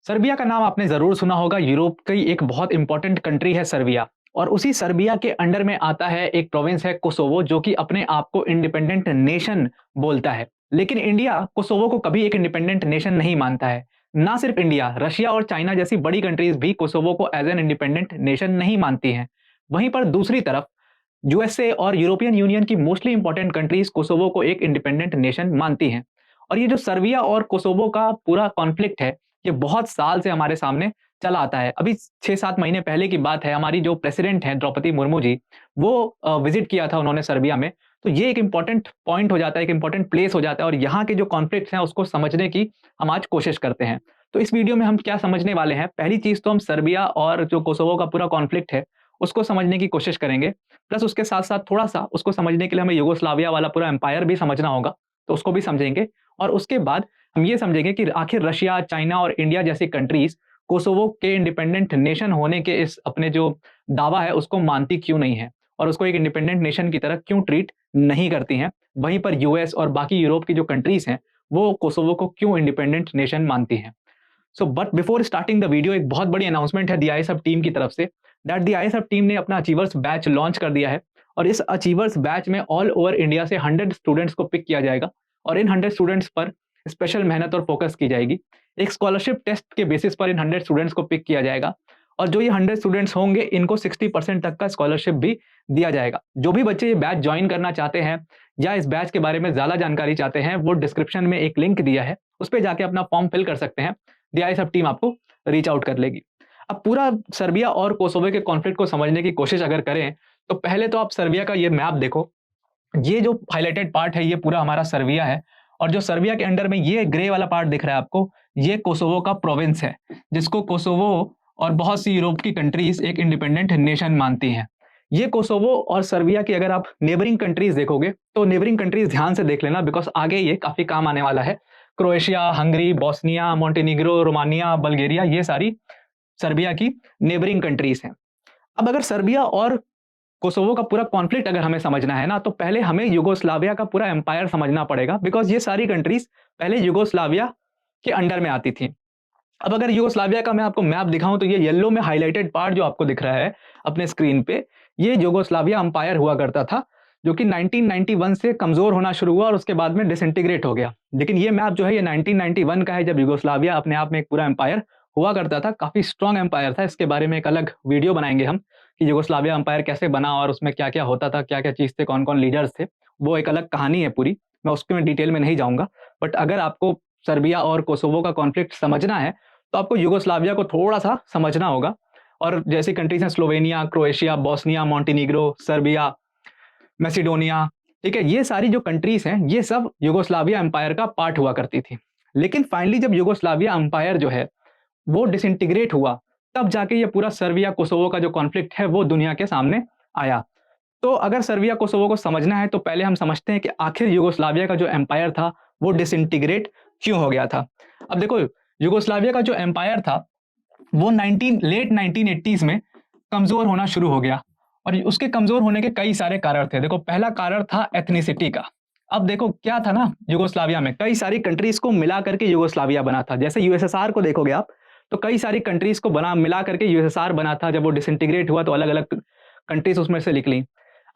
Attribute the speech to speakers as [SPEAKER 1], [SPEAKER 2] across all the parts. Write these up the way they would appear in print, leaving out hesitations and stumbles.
[SPEAKER 1] Serbia का नाम आपने ज़रूर सुना होगा। यूरोप की एक बहुत इंपॉर्टेंट कंट्री है सर्बिया। और उसी सर्बिया के अंडर में आता है एक प्रोविंस है कोसोवो, जो कि अपने आप को इंडिपेंडेंट नेशन बोलता है। लेकिन इंडिया कोसोवो को कभी एक इंडिपेंडेंट नेशन नहीं मानता है। ना सिर्फ इंडिया, रशिया और चाइना जैसी बड़ी कंट्रीज भी कोसोवो को एज एन इंडिपेंडेंट नेशन नहीं मानती हैं। वहीं पर दूसरी तरफ यूएसए और यूरोपियन यूनियन की मोस्टली इंपॉर्टेंट कंट्रीज कोसोवो को एक इंडिपेंडेंट नेशन मानती हैं। और ये जो सर्बिया और कोसोवो का पूरा कॉन्फ्लिक्ट है, ये बहुत साल से हमारे सामने चला आता है। अभी 6-7 महीने पहले की बात है, हमारी जो प्रेसिडेंट हैं द्रौपदी मुर्मू जी, वो विजिट किया था उन्होंने सर्बिया में। तो ये एक इंपॉर्टेंट पॉइंट हो जाता है, एक इंपॉर्टेंट प्लेस हो जाता है, और यहाँ के जो कॉन्फ्लिक्ट्स हैं उसको समझने की हम आज कोशिश करते हैं। तो इस वीडियो में हम क्या समझने वाले हैं, पहली चीज तो हम सर्बिया और जो कोसोवो का पूरा कॉन्फ्लिक्ट है उसको समझने की कोशिश करेंगे। प्लस उसके साथ साथ थोड़ा सा उसको समझने के लिए हमें यूगोस्लाविया वाला पूरा एम्पायर भी समझना होगा, तो उसको भी समझेंगे। और उसके बाद हम ये समझेंगे कि आखिर रशिया, चाइना और इंडिया जैसी कंट्रीज कोसोवो के इंडिपेंडेंट नेशन होने के इस अपने जो दावा है उसको मानती क्यों नहीं है, और उसको एक इंडिपेंडेंट नेशन की तरह क्यों ट्रीट नहीं करती हैं। वहीं पर यूएस और बाकी यूरोप की जो कंट्रीज हैं वो कोसोवो को क्यों इंडिपेंडेंट नेशन मानती हैं। So but before starting the video, एक बहुत बड़ी अनाउंसमेंट है दी आईएसएफ टीम की तरफ से, दैट दी आईएसएफ टीम ने अपना अचीवर्स बैच लॉन्च कर दिया है। और इस अचीवर्स बैच में ऑल ओवर इंडिया से 100 स्टूडेंट्स को पिक किया जाएगा, और इन 100 स्टूडेंट्स पर स्पेशल मेहनत और फोकस की जाएगी। एक स्कॉलरशिप टेस्ट के बेसिस पर इन 100 स्टूडेंट्स को पिक किया जाएगा, और जो ये 100 स्टूडेंट्स होंगे इनको 60% तक का स्कॉलरशिप भी दिया जाएगा। जो भी बच्चे ये बैच ज्वाइन करना चाहते हैं या इस बैच के बारे में ज़्यादा जानकारी चाहते हैं, वो डिस्क्रिप्शन में एक लिंक दिया है, उस पर जाके अपना फॉर्म फिल कर सकते हैं। दी आईएसएफ टीम आपको रीच आउट कर लेगी। अब पूरा सर्बिया और कोसोवो के कॉन्फ्लिक्ट को समझने की कोशिश अगर करें, तो पहले तो आप सर्बिया का ये मैप देखो। ये जो हाइलाइटेड पार्ट है ये पूरा हमारा सर्बिया है, और जो सर्बिया के अंडर में ये ग्रे वाला पार्ट दिख रहा है आपको, ये कोसोवो का प्रोविंस है, जिसको कोसोवो और बहुत सी यूरोप की कंट्रीज एक इंडिपेंडेंट नेशन मानती हैं। ये कोसोवो और सर्बिया की अगर आप नेबरिंग कंट्रीज देखोगे, तो नेबरिंग कंट्रीज ध्यान से देख लेना, बिकॉज आगे ये काफी काम आने वाला है। Croatia, Hungary, Bosnia, Montenegro, Romania, Bulgaria, ये सारी सर्बिया की नेबरिंग कंट्रीज हैं। अब अगर सर्बिया और कोसोवो का पूरा कॉन्फ्लिक्ट अगर हमें समझना है ना, तो पहले हमें यूगोस्लाविया का पूरा एम्पायर समझना पड़ेगा, बिकॉज ये सारी कंट्रीज पहले यूगोस्लाविया के अंडर में आती थी। अब अगर यूगोस्लाविया का मैं आपको मैप दिखाऊं, तो ये येलो में हाईलाइटेड पार्ट जो आपको दिख रहा है अपने स्क्रीन पे, ये यूगोस्लाविया अंपायर हुआ करता था, जो कि 1991 से कमजोर होना शुरू हुआ और उसके बाद में डिसइंटीग्रेट हो गया। लेकिन ये मैप जो है ये 1991 का है, जब यूगोस्लाविया अपने आप में एक पूरा एम्पायर हुआ करता था, काफी स्ट्रॉन्ग एम्पायर था। इसके बारे में एक अलग वीडियो बनाएंगे हम, कि यूगोस्लाविया एम्पायर कैसे बना और उसमें क्या क्या होता था, क्या क्या चीज थे, कौन कौन लीडर्स थे। वो एक अलग कहानी है पूरी, मैं उसके में डिटेल में नहीं जाऊंगा। बट अगर आपको सर्बिया और कोसोवो का कॉन्फ्लिक्ट समझना है, तो आपको यूगोस्लाविया को थोड़ा सा समझना होगा। और जैसी कंट्रीज हैं Slovenia, Croatia, Bosnia, Montenegro, Serbia, Macedonia, ठीक है, ये सारी जो कंट्रीज हैं ये सब यूगोस्लाविया एम्पायर का पार्ट हुआ करती थी। लेकिन फाइनली जब यूगोस्लाविया एम्पायर जो है वो डिसइंटीग्रेट हुआ, तब जाके ये पूरा सर्बिया कोसोवो का जो कॉन्फ्लिक्ट है वो दुनिया के सामने आया। तो अगर सर्बिया कोसोवो को समझना है, तो पहले हम समझते हैं कि आखिर यूगोस्लाविया का जो एम्पायर था वो डिसइंटीग्रेट क्यों हो गया था। अब देखो, यूगोस्लाविया का जो एम्पायर था वो लेट 1980s में कमजोर होना शुरू हो गया, और उसके कमजोर होने के कई सारे कारण थे। देखो, पहला कारण था एथनिसिटी का। अब देखो क्या था ना, यूगोस्लाविया में कई सारी कंट्रीज को मिला करके यूगोस्लाविया बना था। जैसे यूएसएसआर को देखोगे आप, तो कई सारी कंट्रीज को बना मिला करके यूएसएसआर बना था। जब वो डिसइंटीग्रेट हुआ तो अलग अलग कंट्रीज उसमें से निकली।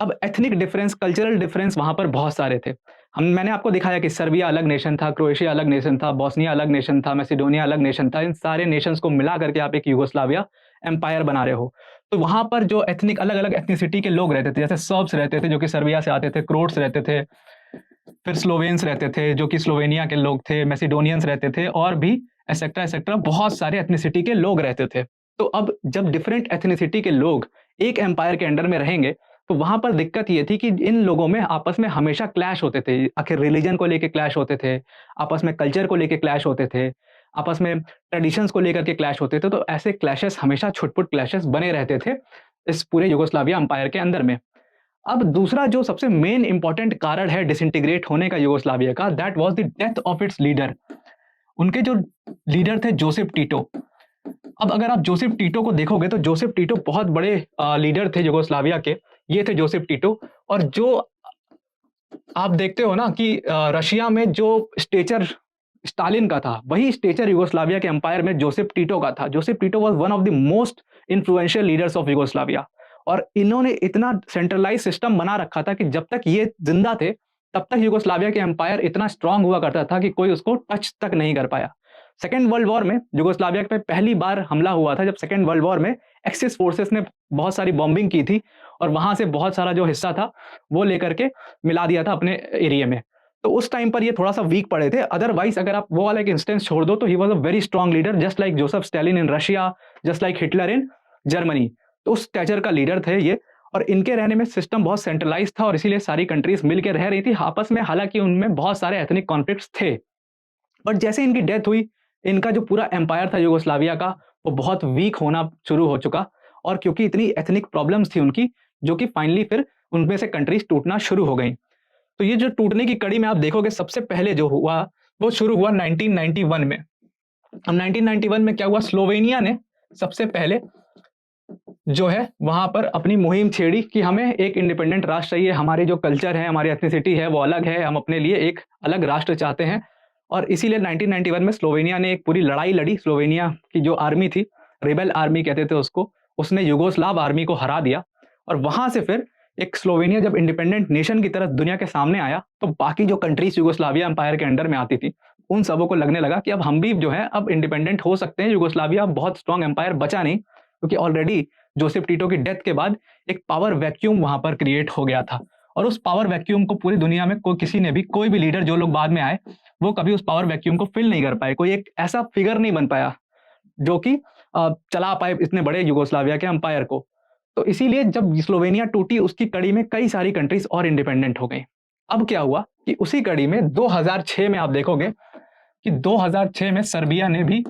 [SPEAKER 1] अब एथनिक डिफरेंस, कल्चरल डिफरेंस वहां पर बहुत सारे थे। मैंने आपको दिखाया कि सर्बिया अलग नेशन था, क्रोएशिया अलग नेशन था, बोस्निया अलग नेशन था, मैसिडोनिया अलग नेशन था। इन सारे नेशंस को मिला करके आप एक यूगोस्लाविया एम्पायर बना रहे हो। तो वहां पर जो एथनिक अलग अलग एथनिसिटी के लोग रहते थे, जैसे सर्ब्स रहते थे जो कि सर्बिया से आते थे, क्रोट्स रहते थे, फिर स्लोवेन्स रहते थे जो कि स्लोवेनिया के लोग थे, मैसिडोनियंस रहते थे, और भी एसेक्ट्रा एसेक्ट्रा बहुत सारे एथनिसिटी के लोग रहते थे। तो अब जब डिफरेंट एथनिसिटी के लोग एक एम्पायर के अंडर में रहेंगे, तो वहां पर दिक्कत ये थी कि इन लोगों में आपस में हमेशा क्लैश होते थे। आखिर रिलीजन को लेके क्लैश होते थे, आपस में कल्चर को लेके क्लैश होते थे, आपस में ट्रेडिशंस को लेकर के क्लैश होते थे। तो ऐसे क्लैशेस हमेशा छुटपुट क्लैशेस बने रहते थे इस पूरे यूगोस्लाविया एम्पायर के अंदर में। अब दूसरा जो सबसे मेन इंपॉर्टेंट कारण है डिसइंटीग्रेट होने का यूगोस्लाविया का, that was the death of its leader. उनके जो लीडर थे जोसेफ टीटो। अब अगर आप जोसेफ टीटो को देखोगे, तो जोसेफ टीटो बहुत बड़े लीडर थे यूगोस्लाविया के। ये थे जोसेफ टीटो। और जो आप देखते हो ना कि रशिया में जो स्टेचर स्टालिन का था, वही स्टेचर यूगोस्लाविया के एम्पायर में जोसेफ टीटो का था। Joseph टीटो was one of the most influential leaders of Yugoslavia, और इन्होंने इतना सेंट्रलाइज सिस्टम बना रखा था कि जब तक ये जिंदा थे तब तक यूगोस्लाविया के एम्पायर इतना स्ट्रांग हुआ करता था कि कोई उसको टच तक नहीं कर पाया। सेकेंड वर्ल्ड वॉर में यूगोस्लाविया पे पहली बार हमला हुआ था, जब सेकेंड वर्ल्ड वॉर में एक्सिस फोर्सेस ने बहुत सारी बॉम्बिंग की थी और वहां से बहुत सारा जो हिस्सा था वो लेकर के मिला दिया था अपने एरिया में। तो उस टाइम पर ये थोड़ा सा वीक पड़े थे। अदरवाइज अगर आप वो वाला एक इंस्टेंस छोड़ दो तो he was a very strong leader, just like Joseph Stalin in Russia, just like Hitler in Germany. तो उस स्टेचर का लीडर थे ये, और इनके रहने में सिस्टम बहुत सेंट्रलाइज था और इसीलिए सारी कंट्रीज मिलकर रह रही थी आपस में। हालांकि उनमें बहुत सारे एथनिक कॉन्फ्लिक्ट्स थे, बट जैसे इनकी डेथ हुई, इनका जो पूरा एम्पायर था यूगोस्लाविया का वो बहुत वीक होना शुरू हो चुका, और क्योंकि इतनी एथनिक प्रॉब्लम्स थी उनकी, जो कि फाइनली फिर उनमें से कंट्रीज टूटना शुरू हो गई। तो ये जो टूटने की कड़ी में आप देखोगे, सबसे पहले जो हुआ वो शुरू हुआ 1991 में। अब 1991 में क्या हुआ, स्लोवेनिया ने सबसे पहले जो है वहां पर अपनी मुहिम छेड़ी कि हमें एक इंडिपेंडेंट राष्ट्र चाहिए, हमारे जो कल्चर है, हमारी एथनिसिटी है वो अलग है, हम अपने लिए एक अलग राष्ट्र चाहते हैं। और इसीलिए 1991 में स्लोवेनिया ने एक पूरी लड़ाई लड़ी। स्लोवेनिया की जो आर्मी थी, रिबेल आर्मी कहते थे उसको, उसने यूगोस्लाव आर्मी को हरा दिया। और वहां से फिर एक स्लोवेनिया जब इंडिपेंडेंट नेशन की तरह दुनिया के सामने आया, तो बाकी जो कंट्रीज यूगोस्लाविया एम्पायर के अंडर में आती थी उन सबों को लगने लगा कि अब हम भी जो है अब इंडिपेंडेंट हो सकते हैं। यूगोस्लाविया बहुत स्ट्रॉन्ग एम्पायर बचा नहीं, क्योंकि ऑलरेडी जोसेफ टीटो की डेथ के बाद एक पावर वैक्यूम वहां पर क्रिएट हो गया था। और उस पावर वैक्यूम को पूरी दुनिया में किसी ने भी, कोई भी लीडर जो लोग बाद में आए, वो कभी उस पावर वैक्यूम को फिल नहीं कर पाए। कोई एक ऐसा फिगर नहीं बन पाया जो कि चला पाए इतने बड़े यूगोस्लाविया के एम्पायर को। तो इसीलिए जब स्लोवेनिया टूटी, उसकी कड़ी में कई सारी कंट्रीज और इंडिपेंडेंट हो गई। अब क्या हुआ कि उसी कड़ी में 2006 में आप देखोगे कि 2006 में सर्बिया ने भी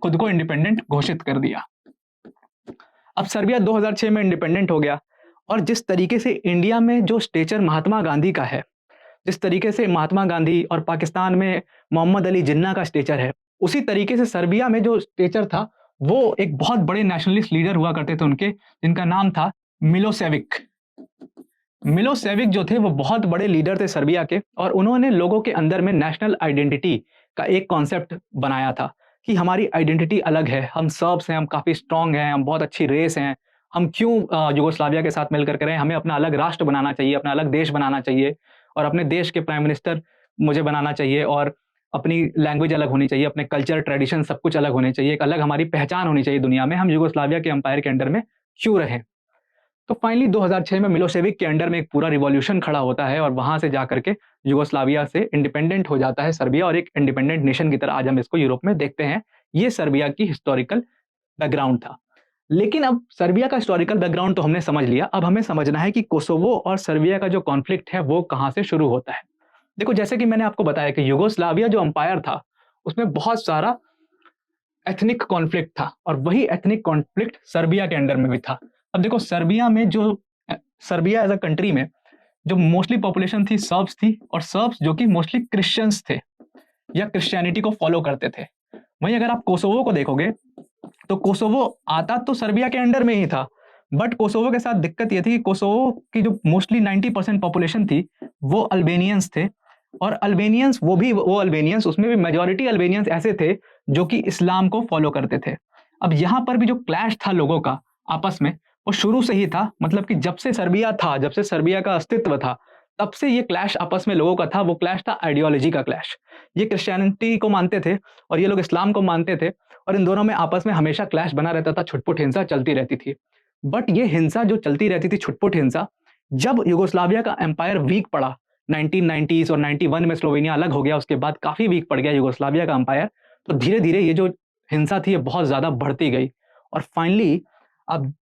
[SPEAKER 1] खुद को इंडिपेंडेंट घोषित कर दिया। अब सर्बिया 2006 में इंडिपेंडेंट हो गया, और जिस तरीके से इंडिया में जो स्टेचर महात्मा गांधी का है, जिस तरीके से महात्मा गांधी और पाकिस्तान में मोहम्मद अली जिन्ना का स्टेचर है, उसी तरीके से सर्बिया में जो स्टेचर था वो एक बहुत बड़े नेशनलिस्ट लीडर हुआ करते थे उनके, जिनका नाम था मिलोसेविक। मिलोसेविक जो थे वो बहुत बड़े लीडर थे सर्बिया के, और उन्होंने लोगों के अंदर में नेशनल आइडेंटिटी का एक कॉन्सेप्ट बनाया था कि हमारी आइडेंटिटी अलग है, हम सर्ब्स हैं, हम काफ़ी स्ट्रांग हैं, हम बहुत अच्छी रेस हैं, हम क्यों यूगोस्लाविया के साथ मिलकर करें, हमें अपना अलग राष्ट्र बनाना चाहिए, अपना अलग देश बनाना चाहिए, और अपने देश के प्राइम मिनिस्टर मुझे बनाना चाहिए, और अपनी लैंग्वेज अलग होनी चाहिए, अपने कल्चर ट्रेडिशन सब कुछ अलग होने चाहिए, एक अलग हमारी पहचान होनी चाहिए दुनिया में, हम यूगोस्लाविया के एम्पायर के अंडर में क्यों रहें। तो फाइनली 2006 में मिलोसेविक के अंडर में एक पूरा रिवॉल्यूशन खड़ा होता है, और वहां से जाकर के यूगोस्लाविया से इंडिपेंडेंट हो जाता है सर्बिया, और एक इंडिपेंडेंट नेशन की तरह आज हम इसको यूरोप में देखते हैं। ये सर्बिया की हिस्टोरिकल बैकग्राउंड था। लेकिन अब सर्बिया का हिस्टोरिकल बैकग्राउंड तो हमने समझ लिया, अब हमें समझना है कि कोसोवो और सर्बिया का जो कॉन्फ्लिक्ट है वो कहां से शुरू होता है। देखो, जैसे कि मैंने आपको बताया कि यूगोस्लाविया जो अंपायर था उसमें बहुत सारा एथनिक कॉन्फ्लिक्ट था, और वही एथनिक कॉन्फ्लिक्ट सर्बिया के अंडर में भी था। अब देखो, सर्बिया में जो सर्बिया एज अ कंट्री में जो मोस्टली पॉपुलेशन थी सर्ब्स थी, और सर्ब्स जो कि मोस्टली क्रिश्चियंस थे या क्रिश्चियनिटी को फॉलो करते थे। वहीं अगर आप कोसोवो को देखोगे तो कोसोवो आता तो सर्बिया के अंडर में ही था, बट कोसोवो के साथ दिक्कत ये थी कि कोसोवो की जो मोस्टली 90% पॉपुलेशन थी वो अल्बेनियंस थे, और अल्बेनियंस वो अल्बेनियंस, उसमें भी मेजॉरिटी अल्बेनियंस ऐसे थे जो कि इस्लाम को फॉलो करते थे। अब यहाँ पर भी जो क्लैश था लोगों का आपस में, वो शुरू से ही था। मतलब कि जब से सर्बिया था, जब से सर्बिया का अस्तित्व था, तब से ये क्लैश आपस में लोगों का था। वो क्लैश था आइडियोलॉजी का क्लैश। ये क्रिश्चियनिटी को मानते थे और ये लोग इस्लाम को मानते थे, और इन दोनों में आपस में हमेशा क्लैश बना रहता था, छुटपुट हिंसा चलती रहती थी। बट ये हिंसा जो चलती रहती थी, छुटपुट हिंसा, जब यूगोस्लाविया का एम्पायर वीक पड़ा 1990s और 91 में स्लोवेनिया अलग हो गया, उसके बाद काफी वीक पड़ गया यूगोस्लाविया का एम्पायर, तो धीरे धीरे ये जो हिंसा थी ये बहुत ज्यादा बढ़ती गई। और फाइनली अब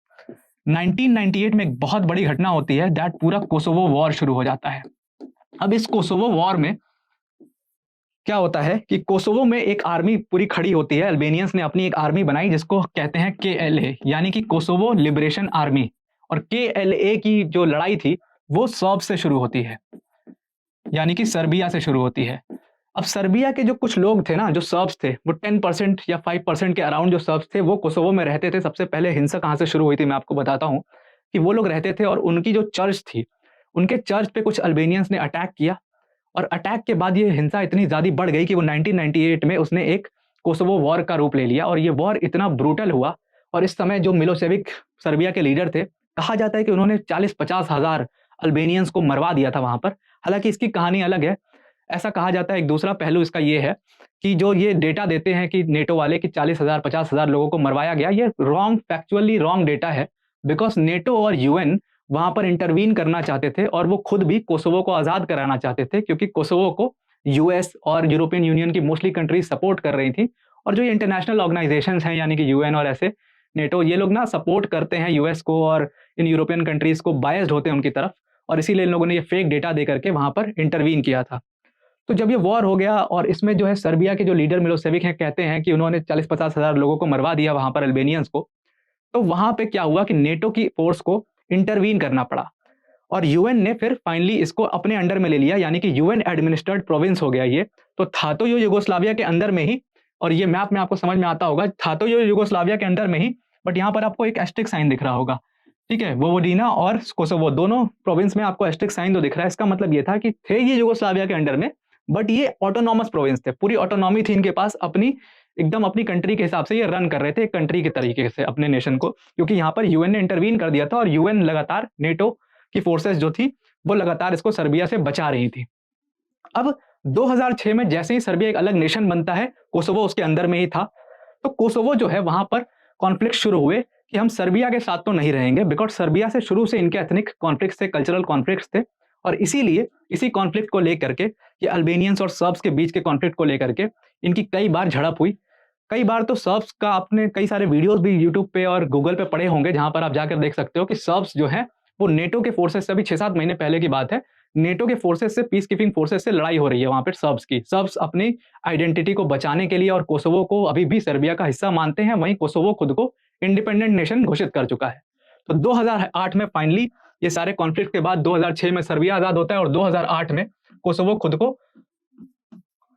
[SPEAKER 1] 1998 में एक बहुत बड़ी घटना होती है, दैट पूरा कोसोवो वॉर शुरू हो जाता है। अब इस कोसोवो वॉर में क्या होता है कि कोसोवो में एक आर्मी पूरी खड़ी होती है। अल्बेनियंस ने अपनी एक आर्मी बनाई जिसको कहते हैं KLA, यानी कि कोसोवो लिबरेशन आर्मी। और KLA की जो लड़ाई थी वो सर्ब से शुरू होती है, यानी कि सर्बिया से शुरू होती है। अब सर्बिया के जो कुछ लोग थे ना, जो सर्ब्स थे, वो 10% या 5% के अराउंड जो सर्ब्स थे वो कोसोवो में रहते थे। सबसे पहले हिंसा कहाँ से शुरू हुई थी मैं आपको बताता हूँ कि वो लोग रहते थे, और उनकी जो चर्च थी, उनके चर्च पे कुछ अल्बेनियंस ने अटैक किया, और अटैक के बाद ये हिंसा इतनी ज़्यादा बढ़ गई कि वो 1998 में उसने एक कोसोवो वॉर का रूप ले लिया और ये वॉर इतना ब्रूटल हुआ। और इस समय जो मिलोसेविक सर्बिया के लीडर थे, कहा जाता है कि उन्होंने 40-50 हज़ार अल्बेनियंस को मरवा दिया था वहाँ पर। हालाँकि इसकी कहानी अलग है। ऐसा कहा जाता है, एक दूसरा पहलू इसका ये है कि जो ये डेटा देते हैं कि नेटो वाले कि 40,000 50,000 लोगों को मरवाया गया, ये रॉन्ग, फैक्चुअली रॉन्ग डेटा है। बिकॉज़ नेटो और यूएन वहाँ पर इंटरवीन करना चाहते थे और वो खुद भी कोसोवो को आज़ाद कराना चाहते थे, क्योंकि कोसोवो को यूएस और यूरोपियन यूनियन की मोस्टली कंट्रीज़ सपोर्ट कर रही थी। और जो ये इंटरनेशनल ऑर्गनाइज़ेशंस हैं, यानी कि यूएन और ऐसे नेटो, ये लोग ना सपोर्ट करते हैं यूएस को और इन यूरोपियन कंट्रीज़ को, बायस्ड होते हैं उनकी तरफ, और इसीलिए इन लोगों ने ये फेक डेटा दे करके वहाँ पर इंटरवीन किया था। तो जब ये वॉर हो गया और इसमें जो है सर्बिया के जो लीडर मिलोसेविक हैं, कहते हैं कि उन्होंने 40-50 हज़ार लोगों को मरवा दिया वहाँ पर, अल्बेनियंस को। तो वहाँ पे क्या हुआ कि नेटो की फ़ोर्स को इंटरवीन करना पड़ा और यूएन ने फिर फाइनली इसको अपने अंडर में ले लिया, यानी कि यूएन एडमिनिस्ट्रेड प्रोविंस हो गया ये। तो था तो ये युगोस्लाविया के अंदर में ही, और ये मैप में आपको समझ में आता होगा, था तो ये युगोस्लाविया के अंदर में ही, बट यहाँ पर आपको एक एस्टेरिक साइन दिख रहा होगा, ठीक है? वोइवोडिना और कोसोवो दोनों प्रोविंस में आपको एस्टेरिक साइन तो दिख रहा है। इसका मतलब ये था कि थे ये युगोस्लाविया के अंडर में, बट ये ऑटोनॉमस प्रोविंस थे, पूरी ऑटोनॉमी थी इनके पास, अपनी एकदम अपनी कंट्री के हिसाब से ये रन कर रहे थे, एक कंट्री के तरीके से अपने नेशन को, क्योंकि यहाँ पर यूएन ने इंटरवीन कर दिया था और यूएन लगातार, नेटो की फोर्सेस जो थी वो लगातार इसको सर्बिया से बचा रही थी। अब 2006 में जैसे ही सर्बिया एक अलग नेशन बनता है, कोसोवो उसके अंदर में ही था। तो कोसोवो जो है वहां पर कॉन्फ्लिक्ट शुरू हुए कि हम सर्बिया के साथ तो नहीं रहेंगे, बिकॉज सर्बिया से शुरू से इनके एथनिक कॉन्फ्लिक्ट थे, कल्चरल कॉन्फ्लिक्ट थे, और इसीलिए इसी कॉन्फ्लिक्ट को लेकर के, ये अल्बेनियंस और सर्ब्स के बीच के कॉन्फ्लिक्ट को लेकर के इनकी कई बार झड़प हुई। कई बार तो सर्ब्स का आपने कई सारे वीडियोस भी यूट्यूब पे और गूगल पे पड़े होंगे, जहां पर आप जाकर देख सकते हो कि सर्ब्स जो है वो नेटो के फोर्सेस से, अभी 6-7 महीने पहले की बात है, नेटो के फोर्सेस से, पीस कीपिंग फोर्सेस से लड़ाई हो रही है वहां पर सर्ब्स की। सर्ब्स अपनी आइडेंटिटी को बचाने के लिए और कोसोवो को अभी भी सर्बिया का हिस्सा मानते हैं, वहीं कोसोवो खुद को इंडिपेंडेंट नेशन घोषित कर चुका है। तो 2008 में फाइनली ये सारे कॉन्फ्लिक्ट के बाद 2006 में सर्बिया आजाद होता है और 2008 में कोसोवो खुद को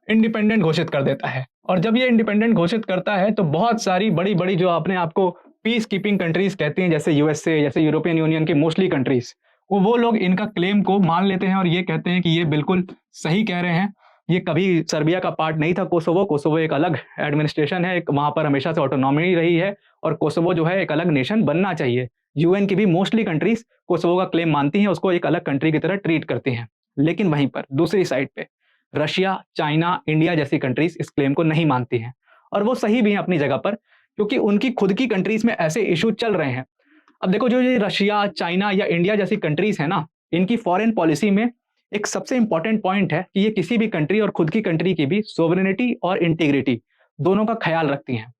[SPEAKER 1] इंडिपेंडेंट घोषित कर देता है। और जब ये इंडिपेंडेंट घोषित करता है तो बहुत सारी बड़ी बड़ी जो अपने आप को पीस कीपिंग कंट्रीज कहती हैं, जैसे यूएसए, जैसे यूरोपियन यूनियन की मोस्टली कंट्रीज, वो लोग इनका क्लेम को मान लेते हैं और ये कहते हैं कि ये बिल्कुल सही कह रहे हैं, ये कभी सर्बिया का पार्ट नहीं था कोसोवो। कोसोवो एक अलग एडमिनिस्ट्रेशन है, वहां पर हमेशा से ऑटोनॉमी रही है और कोसोवो जो है एक अलग नेशन बनना चाहिए। यूएन की भी मोस्टली कंट्रीज कोसोवो का क्लेम मानती हैं, उसको एक अलग कंट्री की तरह ट्रीट करती हैं। लेकिन वहीं पर दूसरी साइड पे रशिया, चाइना, इंडिया जैसी कंट्रीज इस क्लेम को नहीं मानती हैं, और वो सही भी हैं अपनी जगह पर, क्योंकि उनकी खुद की कंट्रीज में ऐसे इशू चल रहे हैं। अब देखो, जो ये रशिया, चाइना या इंडिया जैसी कंट्रीज है ना, इनकी फॉरेन पॉलिसी में एक सबसे इंपॉर्टेंट पॉइंट है कि ये किसी भी कंट्री और खुद की कंट्री की भी सोवरेनिटी और इंटीग्रिटी दोनों का ख्याल रखती हैं।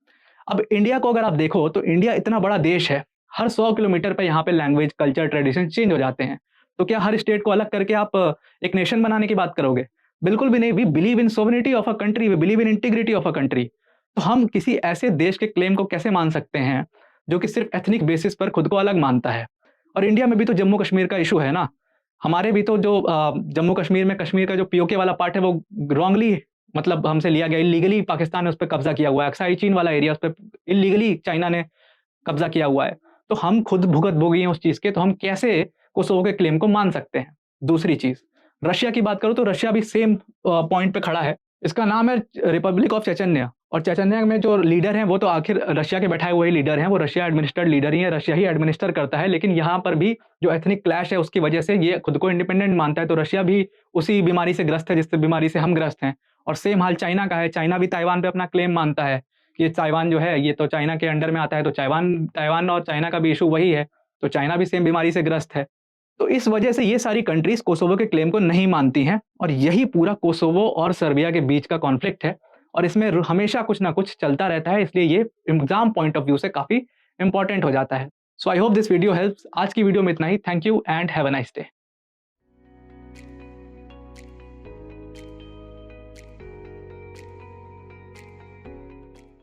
[SPEAKER 1] अब इंडिया को अगर आप देखो तो इंडिया इतना बड़ा देश है, हर 100 किलोमीटर पे यहाँ पे लैंग्वेज, कल्चर, ट्रेडिशन चेंज हो जाते हैं। तो क्या हर स्टेट को अलग करके आप एक नेशन बनाने की बात करोगे? बिल्कुल भी नहीं। We believe in sovereignty of a country, we believe in integrity of a country. तो हम किसी ऐसे देश के क्लेम को कैसे मान सकते हैं जो कि सिर्फ एथनिक बेसिस पर खुद को अलग मानता है? और इंडिया में भी तो जम्मू कश्मीर का इशू है ना, हमारे भी तो जो जम्मू कश्मीर में कश्मीर का जो पीओके वाला पार्ट है वो रॉन्गली, मतलब हमसे लिया गया, इलीगली पाकिस्तान ने उस पर कब्जा किया हुआ है। अक्साई चीन वाला एरिया उस पर इलीगली चाइना ने कब्जा किया हुआ है। तो हम खुद भुगत भोगी हैं उस चीज के, तो हम कैसे कोसोवो के क्लेम को मान सकते हैं? दूसरी चीज, रशिया की बात करो तो रशिया भी सेम पॉइंट पे खड़ा है। इसका नाम है रिपब्लिक ऑफ चेचन्या, और चेचन्या में जो लीडर हैं वो तो आखिर रशिया के बैठाए हुए ही लीडर हैं, वो रशिया एडमिनिस्ट्रेड लीडर ही है, रशिया ही एडमिनिस्टर करता है। लेकिन यहाँ पर भी जो एथनिक क्लैश है उसकी वजह से ये खुद को इंडिपेंडेंट मानता है। तो रशिया भी उसी बीमारी से ग्रस्त है जिस बीमारी से हम ग्रस्त हैं। और सेम हाल चाइना का है। चाइना भी ताइवान पे अपना क्लेम मानता है कि ताइवान जो है ये तो चाइना के अंडर में आता है। तो ताइवान और चाइना का भी इशू वही है, तो चाइना भी सेम बीमारी से ग्रस्त है। तो इस वजह से ये सारी कंट्रीज कोसोवो के क्लेम को नहीं मानती हैं, और यही पूरा कोसोवो और सर्बिया के बीच का कॉन्फ्लिक्ट है, और इसमें हमेशा कुछ ना कुछ चलता रहता है। इसलिए ये एग्जाम पॉइंट ऑफ व्यू से काफी इंपॉर्टेंट हो जाता है। So I hope this video helps. आज की वीडियो में इतना ही। Thank you and have a nice day.